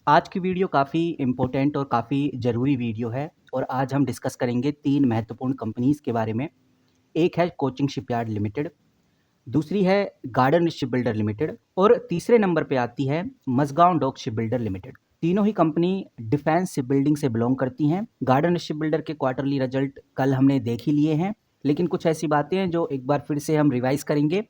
आज की वीडियो काफ़ी इम्पोर्टेंट और काफ़ी ज़रूरी वीडियो है और आज हम डिस्कस करेंगे 3 महत्वपूर्ण कंपनीज़ के बारे में। एक है कोचिंग शिपयार्ड लिमिटेड, दूसरी है गार्डन शिप बिल्डर लिमिटेड और तीसरे नंबर पे आती है Mazagon dock ship builder limited. तीनों ही कंपनी डिफेंस शिप बिल्डिंग से बिलॉन्ग करती हैं। गार्डन शिप बिल्डर के क्वार्टरली रिजल्ट कल हमने देख ही लिए हैं, लेकिन कुछ ऐसी बातें हैं जो एक बार फिर से हम रिवाइज़ करेंगे।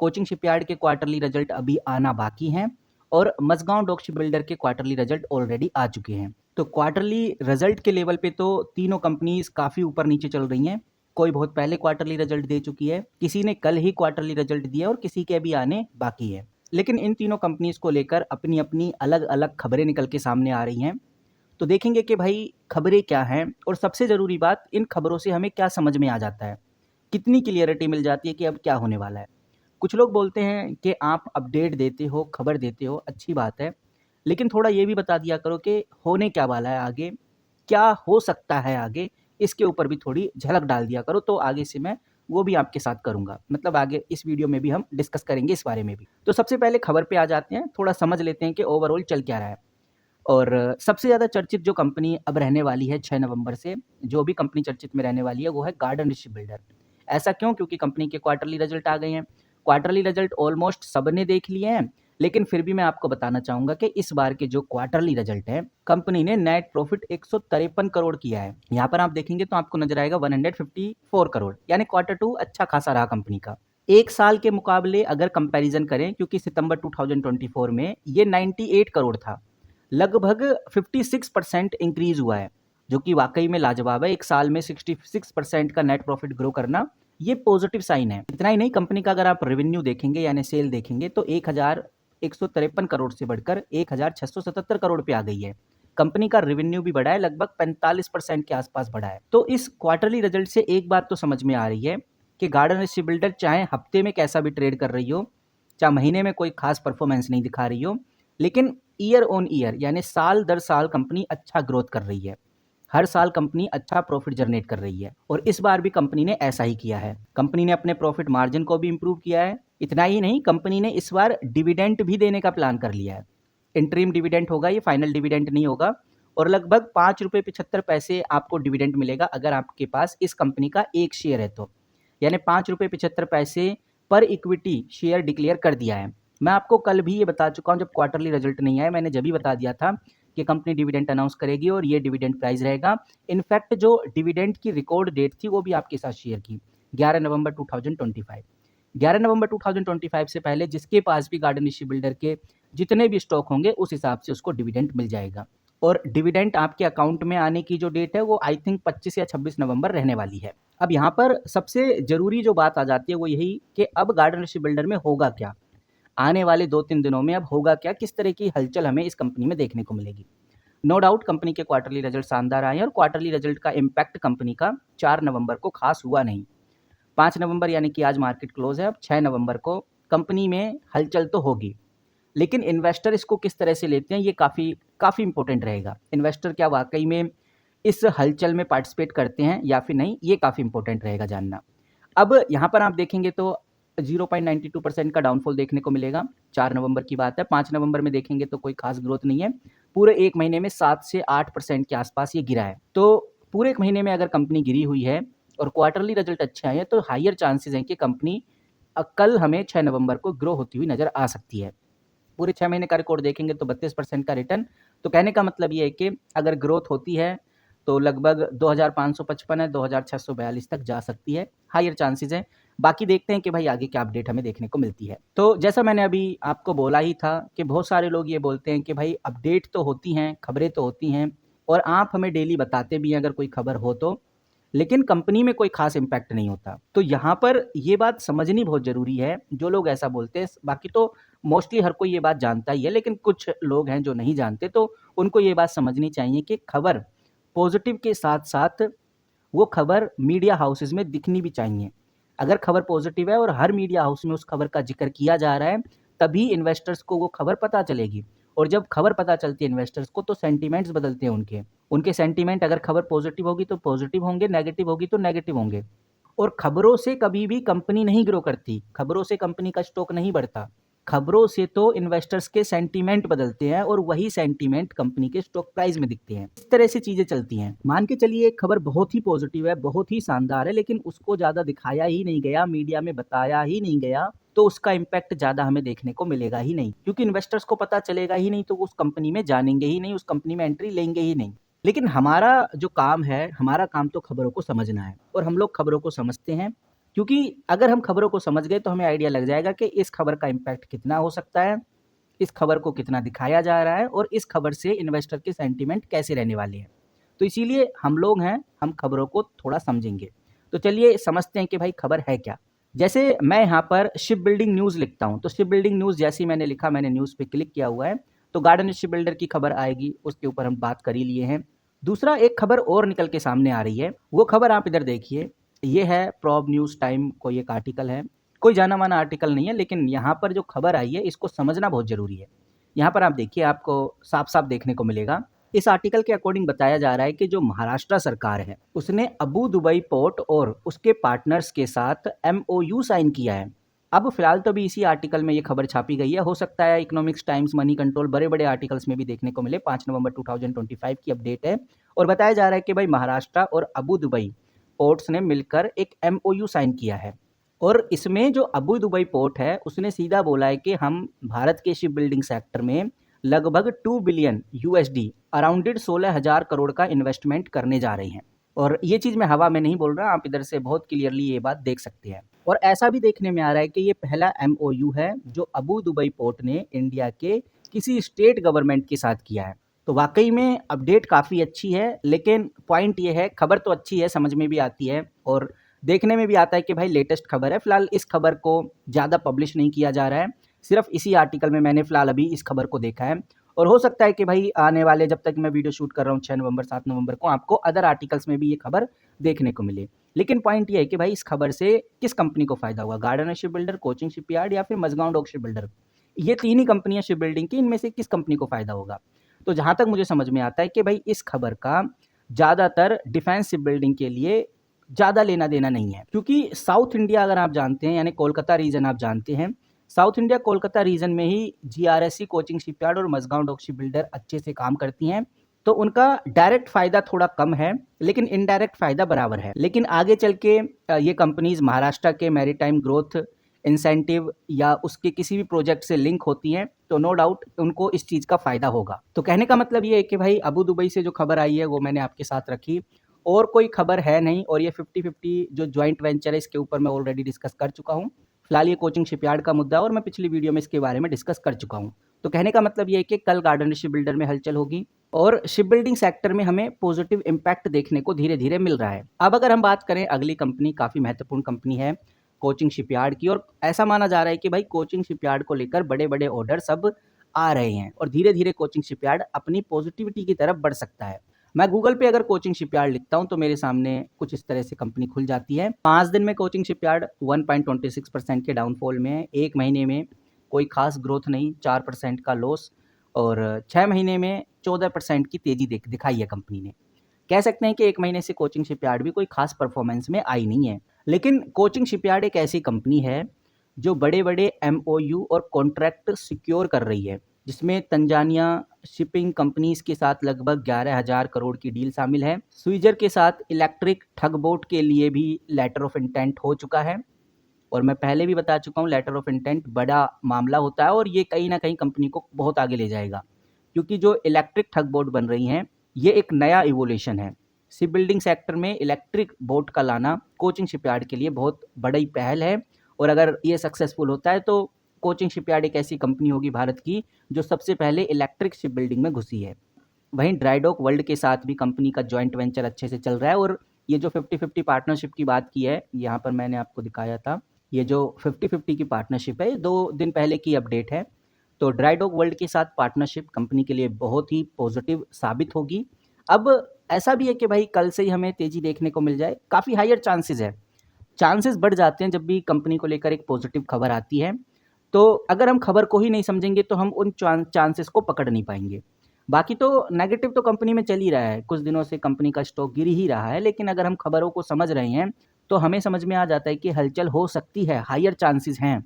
कोचिंग शिपयार्ड के क्वार्टरली रिजल्ट अभी आना बाकी हैं और मज़गांव डॉक शिप बिल्डर के क्वार्टरली रिजल्ट ऑलरेडी आ चुके हैं। तो क्वार्टरली रिजल्ट के लेवल पे तो तीनों कंपनीज़ काफ़ी ऊपर नीचे चल रही हैं। कोई बहुत पहले क्वार्टरली रिजल्ट दे चुकी है, किसी ने कल ही क्वार्टरली रिजल्ट दिया और किसी के अभी आने बाकी है। लेकिन इन तीनों कंपनीज़ को लेकर अपनी-अपनी अलग-अलग खबरें निकल के सामने आ रही हैं। तो देखेंगे कि भाई खबरें क्या हैं और सबसे ज़रूरी बात इन खबरों से हमें क्या समझ में आ जाता है। कितनी क्लियरिटी मिल जाती है कि अब क्या होने वाला है। कुछ लोग बोलते हैं कि आप अपडेट देते हो, खबर देते हो, अच्छी बात है, लेकिन थोड़ा ये भी बता दिया करो कि होने क्या वाला है आगे, क्या हो सकता है आगे, इसके ऊपर भी थोड़ी झलक डाल दिया करो, तो आगे से मैं वो भी आपके साथ करूँगा। मतलब आगे इस वीडियो में भी हम डिस्कस करेंगे इस बारे में भी। तो सबसे पहले खबर पे आ जाते हैं, थोड़ा समझ लेते हैं कि ओवरऑल चल क्या रहा है। और सबसे ज़्यादा चर्चित जो कंपनी अब रहने वाली है 6 नवंबर से, जो भी कंपनी चर्चित में रहने वाली है, वो है गार्डन शिप बिल्डर। ऐसा क्यों? क्योंकि कंपनी के क्वार्टरली रिजल्ट आ गए हैं। क्वार्टरली रिजल्ट ऑलमोस्ट सबने देख लिए हैं, लेकिन फिर भी मैं आपको बताना चाहूँगा कि इस बार के जो क्वार्टरली रिजल्ट हैं, कंपनी ने नेट प्रॉफिट 153 करोड़ किया है। यहाँ पर आप देखेंगे तो आपको नज़र आएगा 154 करोड़, यानी क्वार्टर 2 अच्छा खासा रहा कंपनी का। 1 साल के मुकाबले अगर कंपैरिज़न करें, क्योंकि सितंबर 2024 में ये 98 करोड़ था। लगभग 56% इंक्रीज़ हुआ है, जो कि वाक़ई में लाजवाब है। 1 साल में 66% का नेट प्रॉफ़िट ग्रो करना, ये पॉज़िटिव साइन है। इतना ही नहीं, कंपनी का अगर आप रेवेन्यू देखेंगे यानी सेल देखेंगे तो 1,153 करोड़ से बढ़कर 1,677 करोड़ पे आ गई है। कंपनी का रेवेन्यू भी बढ़ा है, लगभग 45% के आसपास बढ़ा है। तो इस क्वार्टरली रिजल्ट से एक बात तो समझ में आ रही है कि गार्डन शिप बिल्डर चाहे हफ्ते में कैसा भी ट्रेड कर रही हो, चाहे महीने में कोई खास परफॉर्मेंस नहीं दिखा रही हो, लेकिन ईयर ऑन ईयर यानी साल दर साल कंपनी अच्छा ग्रोथ कर रही है। हर साल कंपनी अच्छा प्रॉफिट जनरेट कर रही है और इस बार भी कंपनी ने ऐसा ही किया है। कंपनी ने अपने प्रॉफिट मार्जिन को भी इंप्रूव किया है। इतना ही नहीं, कंपनी ने इस बार डिविडेंड भी देने का प्लान कर लिया है। इंटरिम डिविडेंड होगा, ये फाइनल डिविडेंड नहीं होगा और लगभग 5 रुपये 75 पैसे आपको डिविडेंड मिलेगा अगर आपके पास इस कंपनी का एक शेयर है तो। यानी 5 रुपये 75 पैसे पर इक्विटी शेयर डिक्लेयर कर दिया है। मैं आपको कल भी ये बता चुका हूँ, जब क्वार्टरली रिजल्ट नहीं आया मैंने जब भी बता दिया था कि कंपनी डिविडेंड अनाउंस करेगी और ये डिविडेंड प्राइस रहेगा। इनफैक्ट जो डिविडेंड की रिकॉर्ड डेट थी वो भी आपके साथ शेयर की, 11 नवंबर 2025। 11 नवंबर 2025 से पहले जिसके पास भी गार्डन शिप बिल्डर के जितने भी स्टॉक होंगे उस हिसाब से उसको डिविडेंड मिल जाएगा और डिविडेंड आपके अकाउंट में आने की जो डेट है वो आई थिंक 25 या 26 नवंबर रहने वाली है। अब यहाँ पर सबसे ज़रूरी जो बात आ जाती है वो यही कि अब गार्डन शिप बिल्डर में होगा क्या, आने वाले 2-3 दिनों में अब होगा क्या, किस तरह की हलचल हमें इस कंपनी में देखने को मिलेगी। नो डाउट कंपनी के क्वार्टरली रिजल्ट शानदार आए हैं और क्वार्टरली रिजल्ट का इम्पैक्ट कंपनी का 4 नवंबर को खास हुआ नहीं। 5 नवंबर यानी कि आज मार्केट क्लोज है, अब 6 नवंबर को कंपनी में हलचल तो होगी, लेकिन इन्वेस्टर इसको किस तरह से लेते हैं ये काफ़ी काफ़ी इंपॉर्टेंट रहेगा। इन्वेस्टर क्या वाकई में इस हलचल में पार्टिसिपेट करते हैं या फिर नहीं, ये काफ़ी इंपॉर्टेंट रहेगा जानना। अब यहाँ पर आप देखेंगे तो 0.92% का डाउनफॉल देखने को मिलेगा। 4 नवंबर की बात है। 5 नवंबर में देखेंगे तो कोई खास ग्रोथ नहीं है। पूरे 1 महीने में 7 से 8% के आसपास ये गिरा है। तो पूरे 1 महीने में अगर कंपनी गिरी हुई है और क्वार्टरली रिजल्ट अच्छे आए हैं तो हायर चांसेस हैं कि कंपनी कल हमें 6 नवंबर को ग्रो होती हुई नज़र आ सकती है। पूरे 6 महीने का रिकॉर्ड देखेंगे तो 32% का रिटर्न। तो कहने का मतलब ये है कि अगर ग्रोथ होती है तो लगभग 2555 है, 2642 तक जा सकती है, हायर चांसेस हैं। बाकी देखते हैं कि भाई आगे क्या अपडेट हमें देखने को मिलती है। तो जैसा मैंने अभी आपको बोला ही था कि बहुत सारे लोग ये बोलते हैं कि भाई अपडेट तो होती हैं, खबरें तो होती हैं और आप हमें डेली बताते भी हैं अगर कोई खबर हो तो, लेकिन कंपनी में कोई खास इम्पैक्ट नहीं होता। तो यहाँ पर ये बात समझनी बहुत ज़रूरी है, जो लोग ऐसा बोलते हैं। बाकी तो मोस्टली हर कोई ये बात जानता ही है, लेकिन कुछ लोग हैं जो नहीं जानते, तो उनको ये बात समझनी चाहिए कि खबर पॉजिटिव के साथ-साथ वो खबर मीडिया हाउसेस में दिखनी भी चाहिए। अगर खबर पॉजिटिव है और हर मीडिया हाउस में उस खबर का ज़िक्र किया जा रहा है, तभी इन्वेस्टर्स को वो खबर पता चलेगी और जब खबर पता चलती है इन्वेस्टर्स को तो सेंटिमेंट्स बदलते हैं उनके। उनके सेंटिमेंट अगर खबर पॉजिटिव होगी तो पॉजिटिव होंगे, नेगेटिव होगी तो नेगेटिव होंगे। और खबरों से कभी भी कंपनी नहीं ग्रो करती, खबरों से कंपनी का स्टॉक नहीं बढ़ता। खबरों से तो इन्वेस्टर्स के सेंटीमेंट बदलते हैं और वही सेंटीमेंट कंपनी के स्टॉक प्राइस में दिखते हैं। इस तरह से चीजें चलती हैं। मान के चलिए एक खबर बहुत ही पॉजिटिव है, बहुत ही शानदार है, लेकिन उसको ज्यादा दिखाया ही नहीं गया, मीडिया में बताया ही नहीं गया, तो उसका इम्पैक्ट ज्यादा हमें देखने को मिलेगा ही नहीं, क्योंकि इन्वेस्टर्स को पता चलेगा ही नहीं, तो उस कंपनी में जानेंगे ही नहीं, उस कंपनी में एंट्री लेंगे ही नहीं। लेकिन हमारा जो काम है, हमारा काम तो खबरों को समझना है, और हम लोग खबरों को समझते हैं, क्योंकि अगर हम खबरों को समझ गए तो हमें आइडिया लग जाएगा कि इस खबर का इम्पैक्ट कितना हो सकता है, इस खबर को कितना दिखाया जा रहा है, और इस खबर से इन्वेस्टर के सेंटीमेंट कैसे रहने वाले हैं। तो इसीलिए हम लोग हैं, हम खबरों को थोड़ा समझेंगे। तो चलिए समझते हैं कि भाई खबर है क्या। जैसे मैं यहाँ पर शिप बिल्डिंग न्यूज़ लिखता हूँ, तो शिप बिल्डिंग न्यूज़ जैसे ही मैंने लिखा, मैंने न्यूज़ पे क्लिक किया हुआ है, तो गार्डन शिप बिल्डर की खबर आएगी, उसके ऊपर हम बात कर ही लिए हैं। दूसरा एक खबर और निकल के सामने आ रही है, वो खबर आप इधर देखिए, ये है प्रॉब न्यूज़ टाइम, कोई एक आर्टिकल है, कोई जाना माना आर्टिकल नहीं है, लेकिन यहाँ पर जो खबर आई है इसको समझना बहुत ज़रूरी है। यहाँ पर आप देखिए, आपको साफ साफ देखने को मिलेगा। इस आर्टिकल के अकॉर्डिंग बताया जा रहा है कि जो महाराष्ट्र सरकार है उसने अबू दुबई पोर्ट और उसके पार्टनर्स के साथ MOU साइन किया है। अब फिलहाल तो अभी इसी आर्टिकल में ये खबर छापी गई है, हो सकता है इकोनॉमिक्स टाइम्स, मनी कंट्रोल, बड़े बड़े आर्टिकल्स में भी देखने को मिले। 5 नवंबर 2025 की अपडेट है, और बताया जा रहा है कि भाई महाराष्ट्र और अबू दुबई पोर्ट्स ने मिलकर एक MOU साइन किया है, और इसमें जो अबू दुबई पोर्ट है उसने सीधा बोला है कि हम भारत के शिप बिल्डिंग सेक्टर में लगभग 2 बिलियन USD, अराउंडेड 16,000 करोड़ का इन्वेस्टमेंट करने जा रहे हैं। और ये चीज़ मैं हवा में नहीं बोल रहा, आप इधर से बहुत क्लियरली ये बात देख सकते हैं। और ऐसा भी देखने में आ रहा है कि ये पहला MOU है जो अबू दुबई पोर्ट ने इंडिया के किसी स्टेट गवर्नमेंट के साथ किया है। तो वाकई में अपडेट काफ़ी अच्छी है, लेकिन पॉइंट ये है, खबर तो अच्छी है, समझ में भी आती है और देखने में भी आता है कि भाई लेटेस्ट खबर है। फिलहाल इस खबर को ज़्यादा पब्लिश नहीं किया जा रहा है, सिर्फ इसी आर्टिकल में मैंने फिलहाल अभी इस खबर को देखा है, और हो सकता है कि भाई आने वाले, जब तक मैं वीडियो शूट कर रहा हूँ 6 नवंबर 7 नवंबर को, आपको अदर आर्टिकल्स में भी ये खबर देखने को मिले। लेकिन पॉइंट ये है कि भाई इस खबर से किस कंपनी को फायदा हुआ, garden ship builder, coaching shipyard या फिर मझगांव डॉक शिप बिल्डर। ये तीन ही कंपनियां शिप बिल्डिंग की, इनमें से किस कंपनी को फायदा होगा। तो जहां तक मुझे समझ में आता है कि भाई इस खबर का ज़्यादातर डिफेंस शिप बिल्डिंग के लिए ज़्यादा लेना देना नहीं है, क्योंकि साउथ इंडिया अगर आप जानते हैं, यानी कोलकाता रीजन आप जानते हैं, साउथ इंडिया कोलकाता रीजन में ही GRSC, कोचिंग शिपयार्ड और मझगांव डॉक शिप बिल्डर अच्छे से काम करती हैं। तो उनका डायरेक्ट फायदा थोड़ा कम है, लेकिन इनडायरेक्ट फायदा बराबर है। लेकिन आगे चल के ये कंपनीज महाराष्ट्र के मैरीटाइम ग्रोथ इंसेंटिव या उसके किसी भी प्रोजेक्ट से लिंक होती हैं, तो नो डाउट उनको इस चीज़ का फायदा होगा। तो कहने का मतलब ये है कि भाई अबू दुबई से जो खबर आई है वो मैंने आपके साथ रखी, और कोई खबर है नहीं, और ये 50-50 जो ज्वाइंट वेंचर है इसके ऊपर मैं ऑलरेडी डिस्कस कर चुका हूँ। फिलहाल ये कोचिंग शिपयार्ड का मुद्दा है, और मैं पिछली वीडियो में इसके बारे में डिस्कस कर चुका हूँ। तो कहने का मतलब ये है कि कल गार्डन शिप बिल्डर में हलचल होगी, और शिप बिल्डिंग सेक्टर में हमें पॉजिटिव इम्पैक्ट देखने को धीरे धीरे मिल रहा है। अब अगर हम बात करें अगली कंपनी, काफ़ी महत्वपूर्ण कंपनी है कोचिंग शिपयार्ड की, और ऐसा माना जा रहा है कि भाई कोचिंग शिपयार्ड को लेकर बड़े बड़े ऑर्डर सब आ रहे हैं, और धीरे धीरे कोचिंग शिपयार्ड अपनी पॉजिटिविटी की तरफ बढ़ सकता है। मैं गूगल पे अगर कोचिंग शिपयार्ड लिखता हूं तो मेरे सामने कुछ इस तरह से कंपनी खुल जाती है। 5 दिन में कोचिंग शिपयार्ड 1.26% के डाउनफॉल में है, 1 महीने में कोई खास ग्रोथ नहीं, 4% का लॉस, और 6 महीने में 14% की तेजी दिखाई है कंपनी ने। कह सकते हैं कि 1 महीने से कोचिंग शिपयार्ड भी कोई खास परफॉर्मेंस में आई नहीं है। लेकिन कोचिंग शिपयार्ड एक ऐसी कंपनी है जो बड़े बड़े MOU और कॉन्ट्रैक्ट सिक्योर कर रही है, जिसमें तंजानिया शिपिंग कंपनीज के साथ लगभग 11,000 करोड़ की डील शामिल है। स्विजर के साथ इलेक्ट्रिक ठग बोट के लिए भी लेटर ऑफ इंटेंट हो चुका है, और मैं पहले भी बता चुका हूँ लेटर ऑफ इंटेंट बड़ा मामला होता है, और ये कहीं ना कहीं कंपनी को बहुत आगे ले जाएगा, क्योंकि जो इलेक्ट्रिक ठग बोट बन रही हैं ये एक नया इवोल्यूशन है। शिप बिल्डिंग सेक्टर में इलेक्ट्रिक बोट का लाना कोचिंग शिपयार्ड के लिए बहुत बड़ी पहल है, और अगर ये सक्सेसफुल होता है तो कोचिंग शिपयार्ड एक ऐसी कंपनी होगी भारत की जो सबसे पहले इलेक्ट्रिक शिप बिल्डिंग में घुसी है। वहीं ड्राईडॉक वर्ल्ड के साथ भी कंपनी का जॉइंट वेंचर अच्छे से चल रहा है, और ये जो 50-50 पार्टनरशिप की बात की है, यहाँ पर मैंने आपको दिखाया था, ये जो 50-50 की पार्टनरशिप है 2 दिन पहले की अपडेट है। तो ड्राईडॉक वर्ल्ड के साथ पार्टनरशिप कंपनी के लिए बहुत ही पॉजिटिव साबित होगी। अब ऐसा भी है कि भाई कल से ही हमें तेज़ी देखने को मिल जाए, काफ़ी हायर चांसेस है, चांसेस बढ़ जाते हैं जब भी कंपनी को लेकर एक पॉजिटिव खबर आती है। तो अगर हम खबर को ही नहीं समझेंगे तो हम उन चांसेस को पकड़ नहीं पाएंगे। बाकी तो नेगेटिव तो कंपनी में चल ही रहा है, कुछ दिनों से कंपनी का स्टॉक गिर ही रहा है, लेकिन अगर हम खबरों को समझ रहे हैं तो हमें समझ में आ जाता है कि हलचल हो सकती है, हायर चांसेस हैं।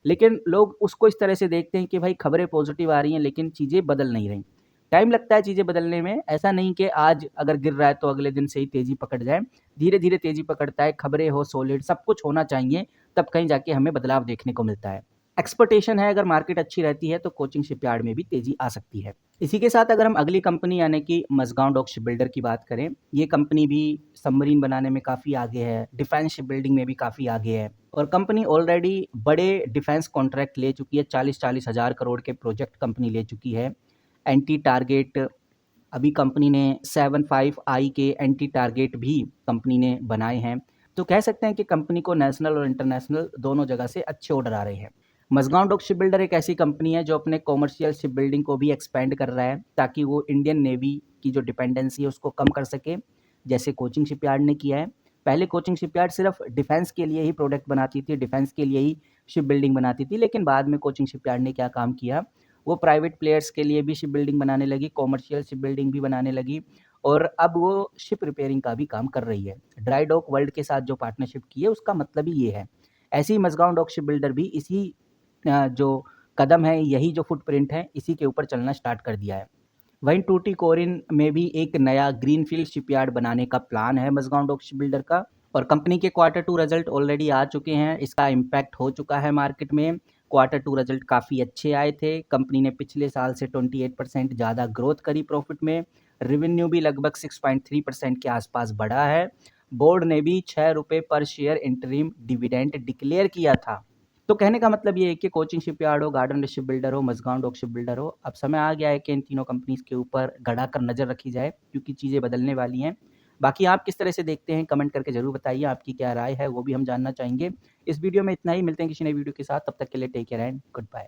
लेकिन लोग उसको इस तरह से देखते हैं कि भाई खबरें पॉजिटिव आ रही हैं लेकिन चीज़ें बदल नहीं रहीं। टाइम लगता है चीज़ें बदलने में, ऐसा नहीं कि आज अगर गिर रहा है तो अगले दिन से ही तेज़ी पकड़ जाए। धीरे-धीरे तेज़ी पकड़ता है, खबरें हो सॉलिड, सब कुछ होना चाहिए, तब कहीं जाके हमें बदलाव देखने को मिलता है। एक्सपेक्टेशन है अगर मार्केट अच्छी रहती है तो कोचिंग शिपयार्ड में भी तेज़ी आ सकती है। इसी के साथ अगर हम अगली कंपनी यानी कि मज़गांव डॉक शिपबिल्डर की बात करें, ये कंपनी भी सबमरीन बनाने में काफ़ी आगे है, डिफेंस शिपबिल्डिंग में भी काफ़ी आगे है और कंपनी ऑलरेडी बड़े डिफेंस कॉन्ट्रैक्ट ले चुकी है, 40-40 हज़ार करोड़ के प्रोजेक्ट कंपनी ले चुकी है। एंटी टारगेट अभी कंपनी ने 75I के एंटी टारगेट भी कंपनी ने बनाए हैं। तो कह सकते हैं कि कंपनी को नेशनल और इंटरनेशनल दोनों जगह से अच्छे ऑर्डर आ रहे हैं। मज़गांव डॉक शिपबिल्डर एक ऐसी कंपनी है जो अपने कॉमर्शियल शिपबिल्डिंग को भी एक्सपेंड कर रहा है ताकि वो इंडियन नेवी की जो डिपेंडेंसी है उसको कम कर सके, जैसे कोचिंग शिपयार्ड ने किया है। पहले कोचिंग शिपयार्ड सिर्फ डिफेंस के लिए ही प्रोडक्ट बनाती थी, डिफेंस के लिए ही शिप बिल्डिंग बनाती थी, लेकिन बाद में कोचिंग शिपयार्ड ने क्या काम किया, वो प्राइवेट प्लेयर्स के लिए भी शिप बिल्डिंग बनाने लगी, कॉमर्शियल शिप बिल्डिंग भी बनाने लगी और अब वो शिप रिपेयरिंग का भी काम कर रही है। ड्राई डॉक वर्ल्ड के साथ जो पार्टनरशिप की है उसका मतलब ही ये है। ऐसे ही मज़गांव डॉक शिप बिल्डर भी इसी जो कदम है, यही जो फुटप्रिंट है, इसी के ऊपर चलना स्टार्ट कर दिया है। वहीं टूटीकोरिन में भी एक नया ग्रीनफील्ड शिपयार्ड बनाने का प्लान है मज़गांव डॉक शिपबिल्डर का और कंपनी के Q2 रिजल्ट ऑलरेडी आ चुके हैं। इसका इम्पैक्ट हो चुका है मार्केट में। Q2 रिजल्ट काफ़ी अच्छे आए थे। कंपनी ने पिछले साल से 28% ज़्यादा ग्रोथ करी प्रॉफिट में। रेवेन्यू भी लगभग 6.3% के आसपास बढ़ा है। बोर्ड ने भी ₹6 पर शेयर इंटरिम डिविडेंड डिक्लेयर किया था। तो कहने का मतलब ये है कि कोचिंग शिपयार्ड हो, गार्डन शिप बिल्डर हो, मज़गांव डॉक शिप बिल्डर हो, अब समय आ गया है कि इन तीनों कंपनीज़ के ऊपर गड़ा कर नज़र रखी जाए क्योंकि चीज़ें बदलने वाली हैं। बाकी आप किस तरह से देखते हैं कमेंट करके ज़रूर बताइए, आपकी क्या राय है वो भी हम जानना चाहेंगे। इस वीडियो में इतना ही, मिलते हैं किसी नई वीडियो के साथ, तब तक के लिए take care and good bye.